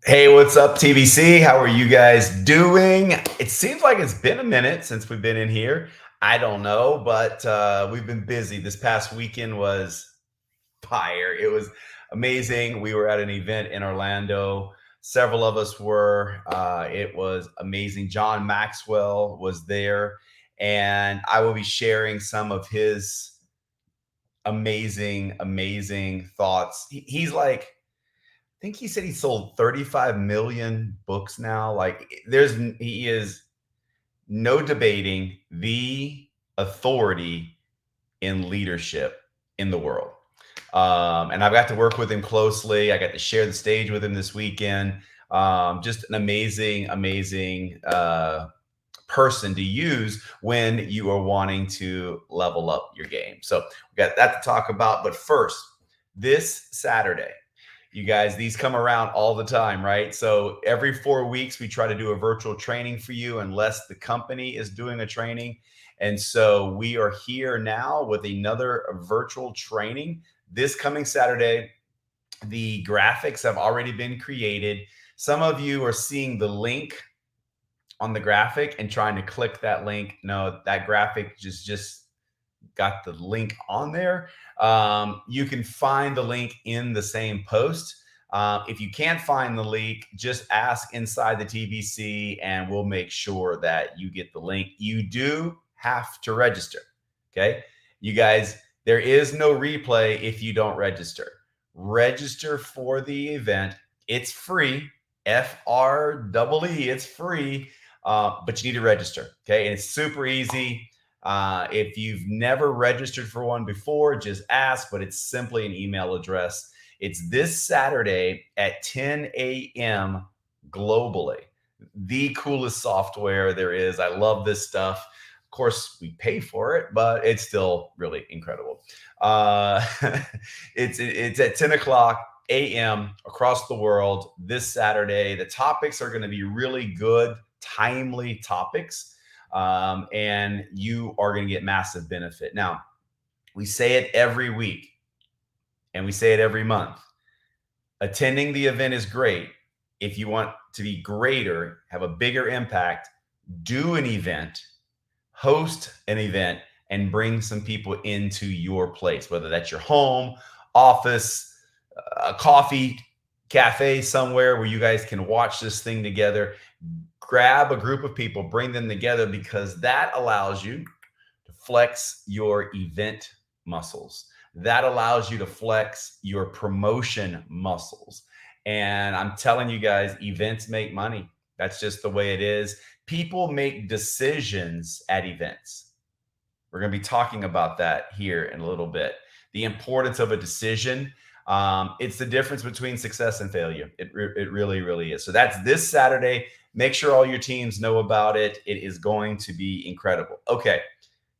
Hey, what's up, TBC? How are you guys doing? It seems like it's been a minute since we've been in here. I don't know, but we've been busy. This past weekend was fire. It was amazing. We were at an event in Orlando. Several of us were. It was amazing. John Maxwell was there, and I will be sharing some of his amazing thoughts. He's like, I think he said he sold 35 million books now. Like he is no debating the authority in leadership in the world. And I've got to work with him closely. I got to share the stage with him this weekend. Just an amazing person to use when you are wanting to level up your game. So we got that to talk about. But first, this Saturday, you guys, these come around all the time, right? So every 4 weeks, we try to do a virtual training for you unless the company is doing a training. And so we are here now with another virtual training this coming Saturday. The graphics have already been created. Some of you are seeing the link on the graphic and trying to click that link. No, that graphic just got the link on there. You can find the link in the same post. If you can't find the link, just ask inside the TBC and we'll make sure that you get the link. You do have to register. Okay. You guys, there is no replay if you don't register. Register for the event. It's free. FREE. It's free. But you need to register. Okay. And it's super easy. If you've never registered for one before, just ask, but it's simply an email address. It's this Saturday at 10 a.m. globally. The coolest software there is. I love this stuff. Of course, we pay for it, but it's still really incredible. Uh, it's at 10 o'clock a.m. across the world this Saturday. The topics are going to be really good, timely topics. And you are going to get massive benefit. Now, we say it every week and we say it every month. Attending the event is great. If you want to be greater, have a bigger impact, do an event, host an event, and bring some people into your place, whether that's your home, office, a coffee cafe somewhere where you guys can watch this thing together. Grab a group of people, bring them together, because that allows you to flex your event muscles. That allows you to flex your promotion muscles. And I'm telling you guys, events make money. That's just the way it is. People make decisions at events. We're going to be talking about that here in a little bit. The importance of a decision. It's the difference between success and failure. It really is. So that's this Saturday. Make sure all your teams know about it. It is going to be incredible. Okay,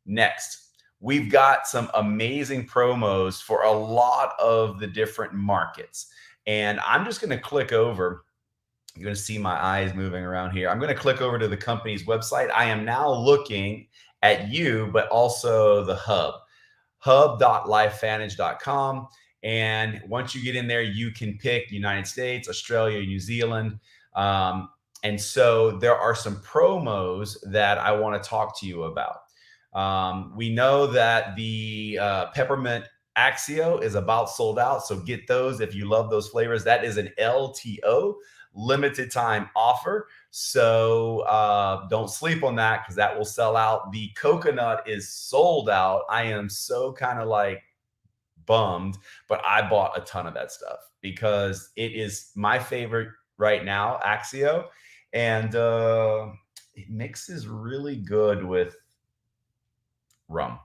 next, we've got some amazing promos for a lot of the different markets. And I'm just going to click over. You're going to see my eyes moving around here. I'm going to click over to the company's website. I am now looking at you, but also the hub, hub.lifevantage.com. And once you get in there, you can pick the United States, Australia, New Zealand. And so there are some promos that I want to talk to you about. We know that the peppermint Axio is about sold out. So get those if you love those flavors. That is an LTO, limited time offer. So don't sleep on that because that will sell out. The coconut is sold out. I am so kind of like bummed, but I bought a ton of that stuff because it is my favorite right now, Axio. And it mixes really good with rum.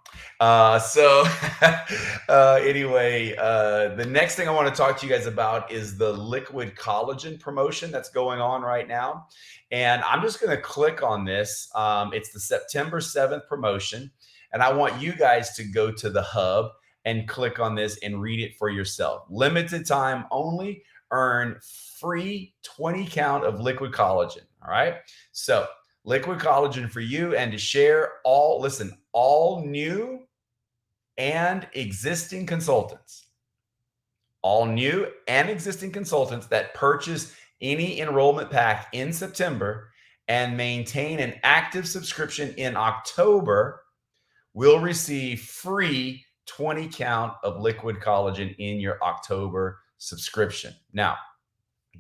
Anyway, the next thing I want to talk to you guys about is the liquid collagen promotion that's going on right now. And I'm just going to click on this. It's the September 7th promotion. And I want you guys to go to the hub and click on this and read it for yourself. Limited time only. Earn free 20 count of liquid collagen. All right. So liquid collagen for you and to share all new and existing consultants, all new and existing consultants that purchase any enrollment pack in September and maintain an active subscription in October will receive free 20 count of liquid collagen in your October subscription. Now,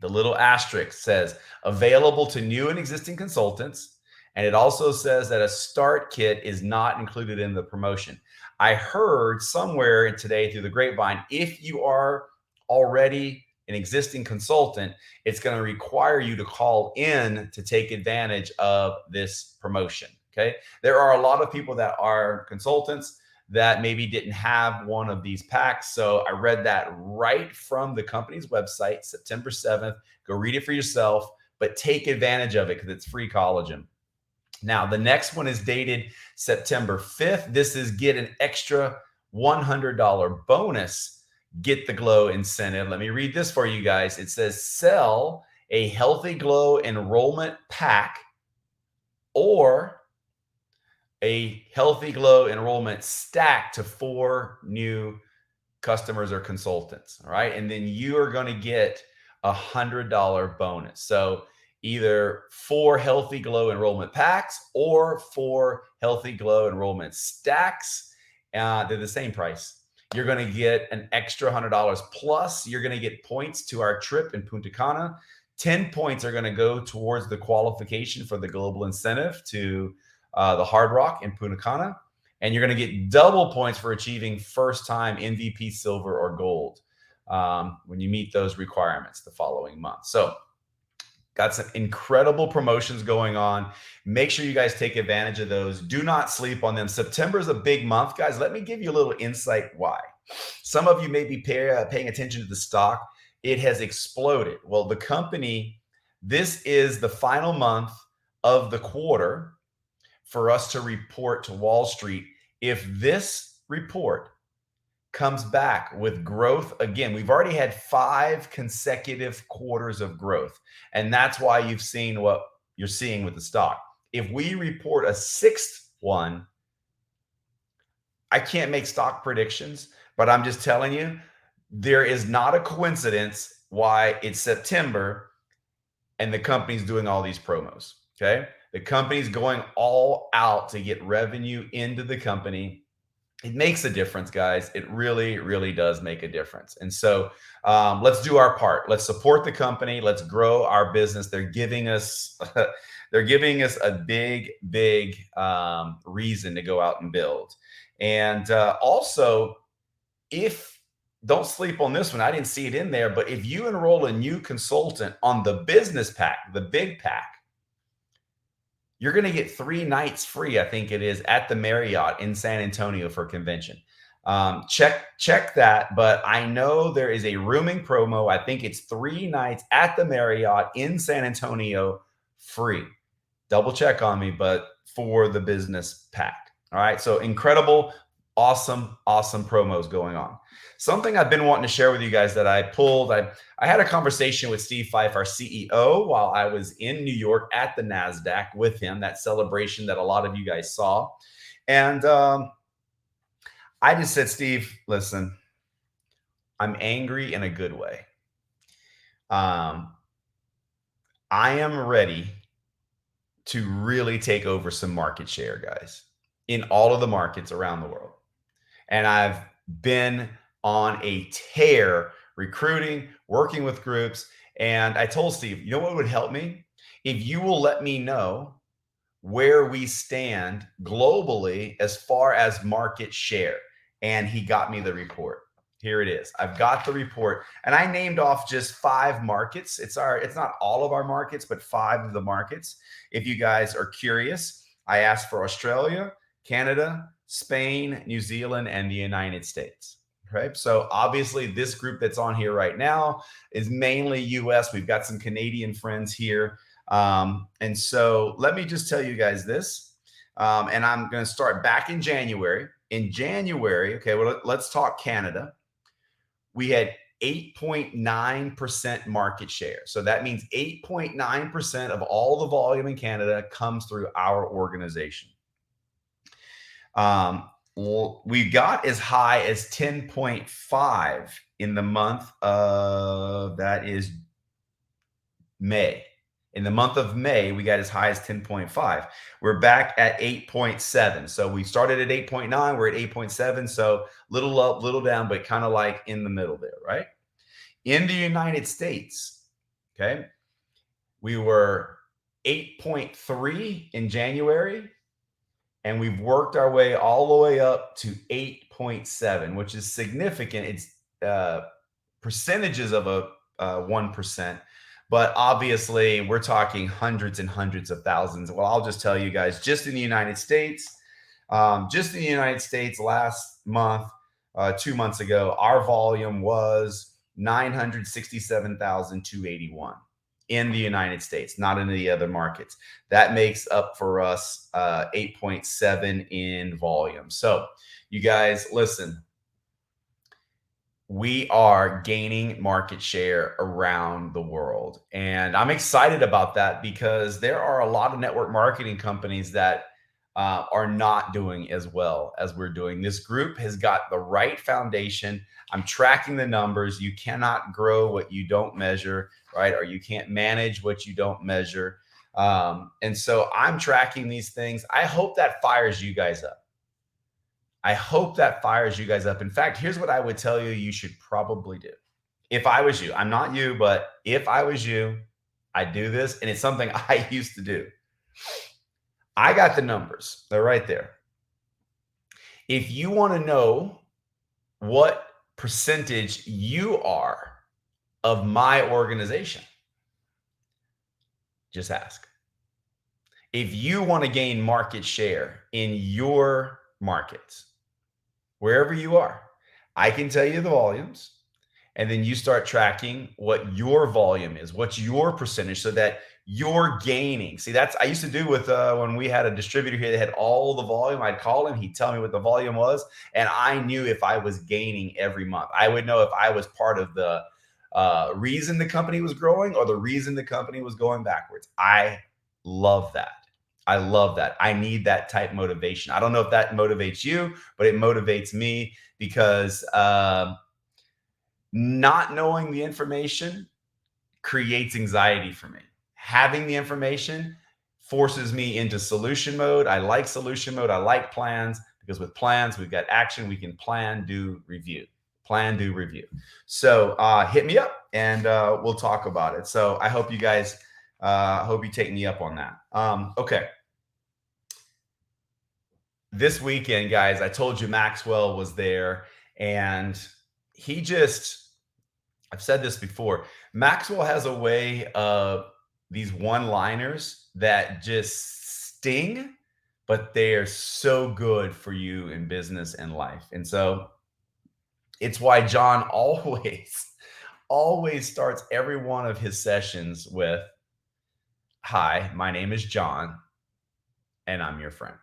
the little asterisk says available to new and existing consultants. And it also says that a start kit is not included in the promotion. I heard somewhere today through the grapevine, if you are already an existing consultant, it's going to require you to call in to take advantage of this promotion. Okay. There are a lot of people that are consultants that maybe didn't have one of these packs. So I read that right from the company's website, September 7th. Go read it for yourself, but take advantage of it because it's free collagen. Now, the next one is dated September 5th. This is get an extra $100 bonus, get the glow incentive. Let me read this for you guys. It says sell a Healthy Glow enrollment pack or a Healthy Glow enrollment stack to 4 new customers or consultants. All right. And then you are going to get $100 bonus. So either 4 Healthy Glow enrollment packs or 4 Healthy Glow enrollment stacks. They're the same price. You're going to get an extra $100 plus you're going to get points to our trip in Punta Cana. 10 points are going to go towards the qualification for the global incentive to the Hard Rock in Punta Cana. And you're going to get double points for achieving first-time MVP silver or gold when you meet those requirements the following month. So got some incredible promotions going on. Make sure you guys take advantage of those. Do not sleep on them. September is a big month, guys. Let me give you a little insight why. Some of you may be paying attention to the stock. It has exploded. Well, the company, this is the final month of the quarter for us to report to Wall Street. If this report comes back with growth again, we've already had 5 consecutive quarters of growth. And that's why you've seen what you're seeing with the stock. If we report a 6th one, I can't make stock predictions, but I'm just telling you, there is not a coincidence why it's September and the company's doing all these promos. Okay. The company's going all out to get revenue into the company. It makes a difference, guys. It really, really does make a difference. And so let's do our part. Let's support the company. Let's grow our business. They're giving us, a big, big reason to go out and build. And also, don't sleep on this one. I didn't see it in there, but if you enroll a new consultant on the business pack, the big pack, you're going to get 3 nights free, I think it is, at the Marriott in San Antonio for convention. Check that. But I know there is a rooming promo. I think it's 3 nights at the Marriott in San Antonio free. Double check on me, but for the business pack. All right. So incredible, awesome promos going on. Something I've been wanting to share with you guys that I pulled. I had a conversation with Steve Fife, our CEO, while I was in New York at the NASDAQ with him, that celebration that a lot of you guys saw. And I just said, Steve, listen, I'm angry in a good way. I am ready to really take over some market share, guys, in all of the markets around the world. And I've been on a tear recruiting, working with groups. And I told Steve, you know what would help me? If you will let me know where we stand globally as far as market share. And he got me the report. Here it is. I've got the report. And I named off just 5 markets. It's not all of our markets, but 5 of the markets. If you guys are curious, I asked for Australia, Canada, Spain, New Zealand, and the United States. Right. So obviously this group that's on here right now is mainly US. We've got some Canadian friends here. And so let me just tell you guys this. And I'm going to start back in January. In January, okay, well, let's talk Canada. We had 8.9% market share. So that means 8.9% of all the volume in Canada comes through our organization. We got as high as 10.5 in the month of, that is May. In the month of May, we got as high as 10.5. We're back at 8.7. So we started at 8.9, we're at 8.7. So little up, little down, but kind of like in the middle there, right? In the United States, okay, we were 8.3 in January, and we've worked our way all the way up to 8.7, which is significant. It's percentages of a 1%, but obviously we're talking hundreds and hundreds of thousands. Well, I'll just tell you guys, just in the United States, last month, 2 months ago, our volume was 967,281 in the United States, not in the other markets. That makes up for us 8.7 in volume. So you guys, listen, we are gaining market share around the world. And I'm excited about that because there are a lot of network marketing companies that are not doing as well as we're doing. This group has got the right foundation. I'm tracking the numbers. You cannot grow what you don't measure, right? Or you can't manage what you don't measure. And so I'm tracking these things. I hope that fires you guys up. I hope that fires you guys up. In fact, here's what I would tell you should probably do. If I was you, I'm not you, but if I was you, I'd do this. And it's something I used to do. I got the numbers. They're right there. If you want to know what percentage you are of my organization, just ask. If you want to gain market share in your markets, wherever you are, I can tell you the volumes, and then you start tracking what your volume is, what's your percentage, so that you're gaining. See, that's I used to do with when we had a distributor here that had all the volume. I'd call him, he'd tell me what the volume was, and I knew if I was gaining every month. I would know if I was part of the reason the company was growing or the reason the company was going backwards. I love that. I love that. I need that type motivation. I don't know if that motivates you, but it motivates me because not knowing the information creates anxiety for me. Having the information forces me into solution mode. I like solution mode. I like plans because with plans, we've got action. We can plan, do, review. Plan, do, review. So hit me up and we'll talk about it. So I hope you guys, hope you take me up on that. Okay. This weekend, guys, I told you Maxwell was there, and he just, I've said this before, Maxwell has a way of these one-liners that just sting, but they are so good for you in business and life. And so it's why John always starts every one of his sessions with, "Hi, my name is John, and I'm your friend."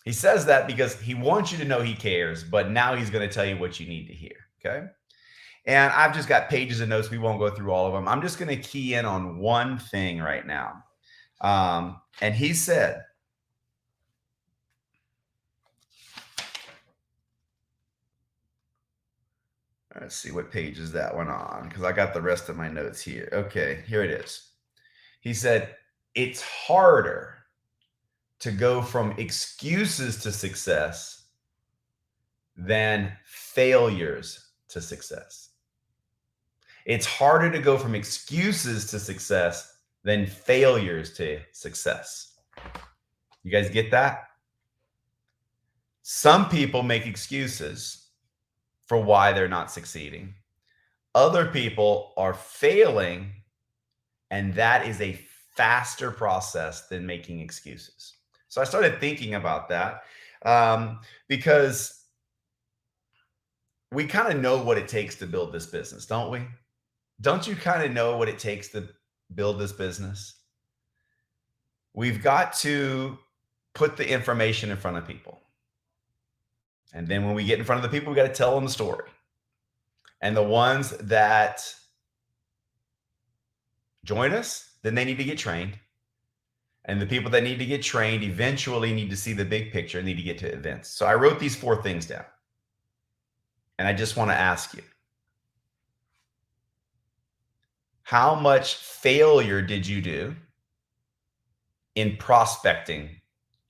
He says that because he wants you to know he cares, but now he's going to tell you what you need to hear. Okay. And I've just got pages of notes. We won't go through all of them. I'm just going to key in on one thing right now. And he said, let's see what page is that one on, because I got the rest of my notes here. Okay, here it is. He said, it's harder to go from excuses to success than failures to success. It's harder to go from excuses to success than failures to success. You guys get that? Some people make excuses for why they're not succeeding. Other people are failing, and that is a faster process than making excuses. So I started thinking about that because we kind of know what it takes to build this business, don't we? Don't you kind of know what it takes to build this business? We've got to put the information in front of people. And then when we get in front of the people, we got to tell them the story. And the ones that join us, then they need to get trained. And the people that need to get trained eventually need to see the big picture, need to get to events. So I wrote these 4 things down. And I just want to ask you, How much failure did you do in prospecting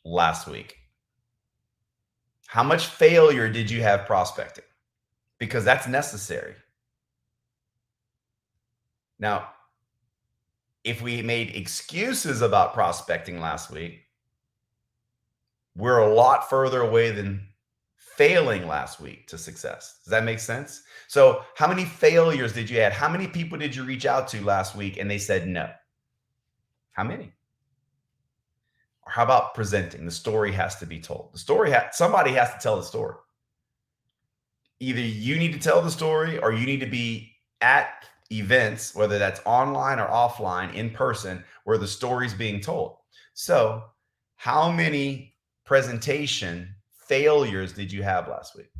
last week? How much failure did you have prospecting? Because that's necessary. Now, if we made excuses about prospecting last week, we're a lot further away than failing last week to success. Does that make sense? So, how many failures did you have? How many people did you reach out to last week and they said no? How many? Or how about presenting? The story has to be told. Somebody has to tell the story. Either you need to tell the story or you need to be at events, whether that's online or offline, in person, where the story's being told. So, how many presentation failures did you have last week?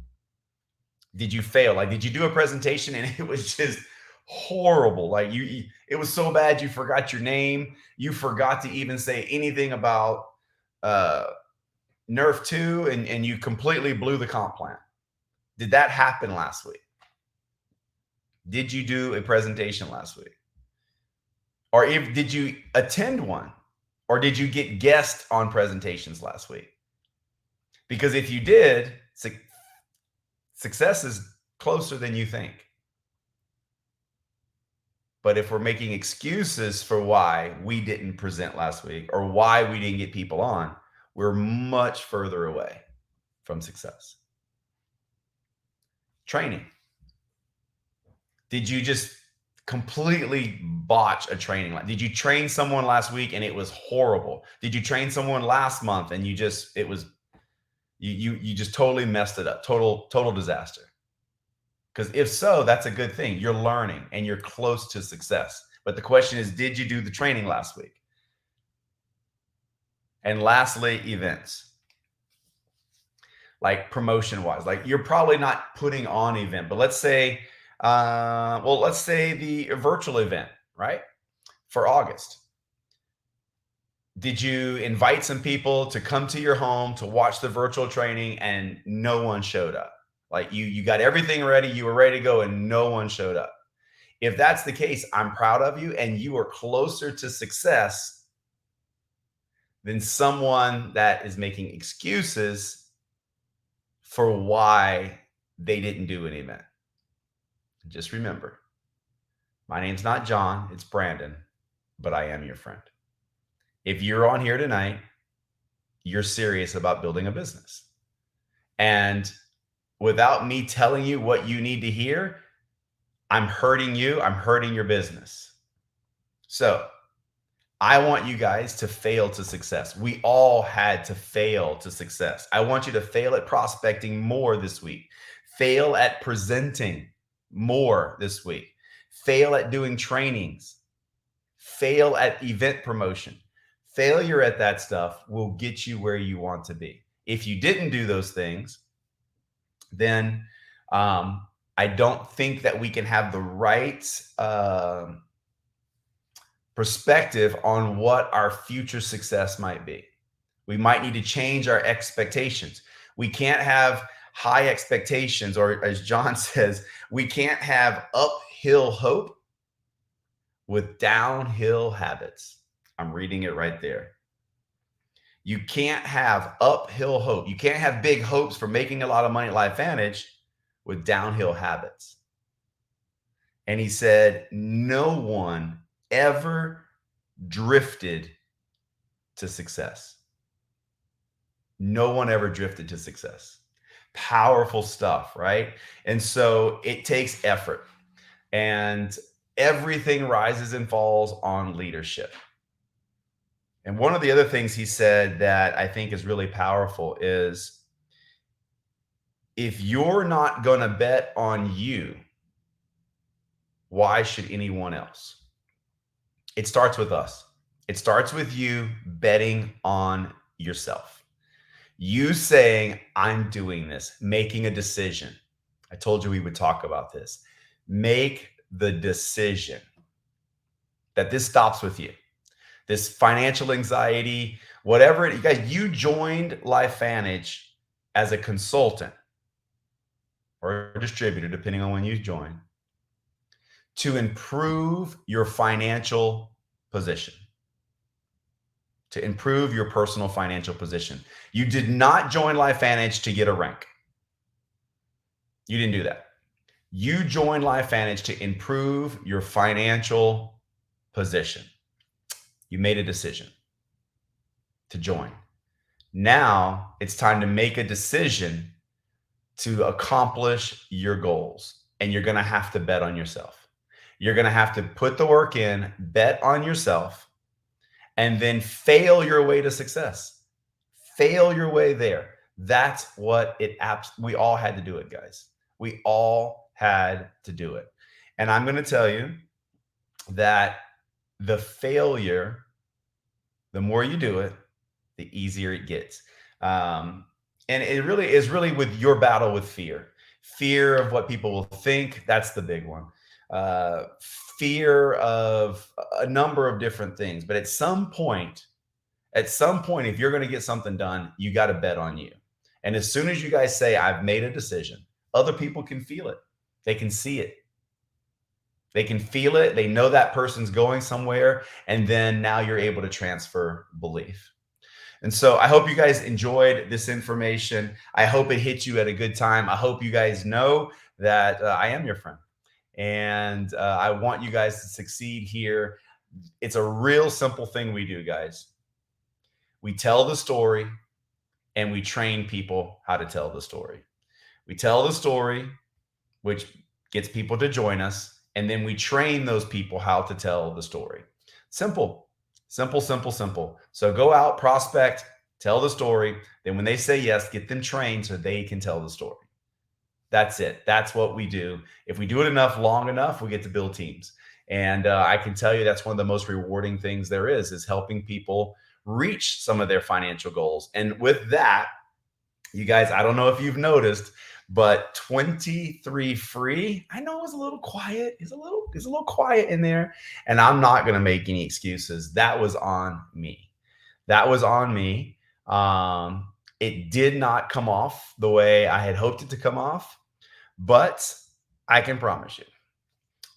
Did you fail? Like, did you do a presentation and it was just horrible? Like, it was so bad you forgot your name. You forgot to even say anything about uh, Nerf 2 and you completely blew the comp plan. Did that happen last week? Did you do a presentation last week? Or did you attend one? Or did you get guests on presentations last week? Because if you did, success is closer than you think. But if we're making excuses for why we didn't present last week or why we didn't get people on, we're much further away from success. Training. Did you just completely botch a training? Did you train someone last week and it was horrible? Did you train someone last month and you just totally messed it up? Total disaster. Because if so, that's a good thing. You're learning and you're close to success. But the question is, did you do the training last week? And lastly, events. Like promotion wise, like you're probably not putting on an event, but let's say the virtual event, right? For August. Did you invite some people to come to your home to watch the virtual training and no one showed up? Like you got everything ready, you were ready to go and no one showed up. If that's the case, I'm proud of you and you are closer to success than someone that is making excuses for why they didn't do an event. Just remember, my name's not John, it's Brandon, but I am your friend. If you're on here tonight, you're serious about building a business. And without me telling you what you need to hear, I'm hurting you, I'm hurting your business. So I want you guys to fail to success. We all had to fail to success. I want you to fail at prospecting more this week. Fail at presenting more this week. Fail at doing trainings. Fail at event promotion. Failure at that stuff will get you where you want to be. If you didn't do those things, then I don't think that we can have the right perspective on what our future success might be. We might need to change our expectations. We can't have high expectations, or as John says, we can't have uphill hope with downhill habits. I'm reading it right there. You can't have uphill hope. You can't have big hopes for making a lot of money at LifeVantage with downhill habits. And he said, no one ever drifted to success. No one ever drifted to success. Powerful stuff, right? And so it takes effort, and everything rises and falls on leadership. And one of the other things he said that I think is really powerful is, if you're not going to bet on you, why should anyone else? It starts with us. It starts with you betting on yourself. You saying, I'm doing this, making a decision. I told you we would talk about this. Make the decision that this stops with you. This financial anxiety, whatever you guys, you joined LifeVantage as a consultant or a distributor, depending on when you join, to improve your financial position, to improve your personal financial position. You did not join LifeVantage to get a rank. You didn't do that. You joined LifeVantage to improve your financial position. You made a decision to join. Now it's time to make a decision to accomplish your goals. And you're going to have to bet on yourself. You're going to have to put the work in, bet on yourself, and then fail your way to success. Fail your way there. That's what we all had to do it, guys. We all had to do it. And I'm going to tell you that the failure, the more you do it, the easier it gets. And it really is with your battle with fear of what people will think. That's the big one. Fear of a number of different things. But at some point, if you're going to get something done, you got to bet on you. And as soon as you guys say, I've made a decision, other people can feel it. They can see it. They can feel it. They know that person's going somewhere. And then now you're able to transfer belief. And so I hope you guys enjoyed this information. I hope it hit you at a good time. I hope you guys know that I am your friend. And I want you guys to succeed here. It's a real simple thing we do, guys. We tell the story and we train people how to tell the story. We tell the story, which gets people to join us. And then we train those people how to tell the story. Simple, simple, simple, simple. So go out, prospect, tell the story. Then when they say yes, get them trained so they can tell the story. That's it. That's what we do. If we do it enough, long enough, we get to build teams. And I can tell you that's one of the most rewarding things there is helping people reach some of their financial goals. And with that, you guys, I don't know if you've noticed, but 23 free, I know it was a little quiet. It's a little quiet in there. And I'm not going to make any excuses. That was on me. That was on me. It did not come off the way I had hoped it to come off, but I can promise you,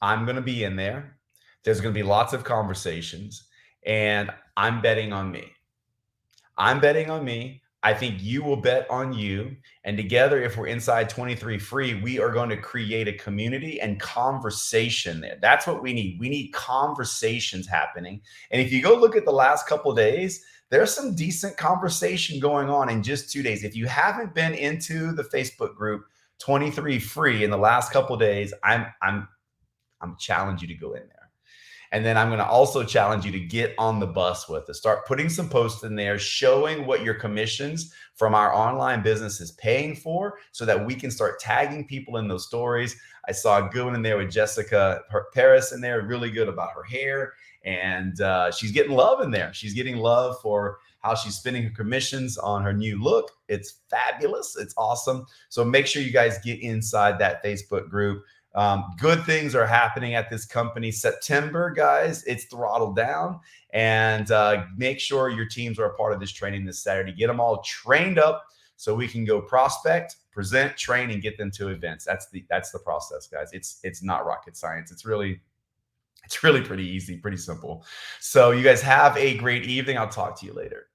I'm going to be in there. There's going to be lots of conversations, and I'm betting on me. I'm betting on me. I think you will bet on you. And together, if we're inside 23 free, we are going to create a community and conversation there. That's what we need. We need conversations happening. And if you go look at the last couple of days, there's some decent conversation going on in just 2 days. If you haven't been into the Facebook group 23 free in the last couple of days, I'm challenging you to go in there. And then I'm going to also challenge you to get on the bus with us. Start putting some posts in there, showing what your commissions from our online business is paying for so that we can start tagging people in those stories. I saw a good one in there with Jessica Paris in there, really good about her hair. And she's getting love in there. She's getting love for how she's spending her commissions on her new look. It's fabulous. It's awesome. So make sure you guys get inside that Facebook group. Good things are happening at this company. September, guys, it's throttled down. And make sure your teams are a part of this training this Saturday. Get them all trained up so we can go prospect, present, train, and get them to events. That's the process, guys. It's not rocket science. It's really pretty easy, pretty simple. So you guys have a great evening. I'll talk to you later.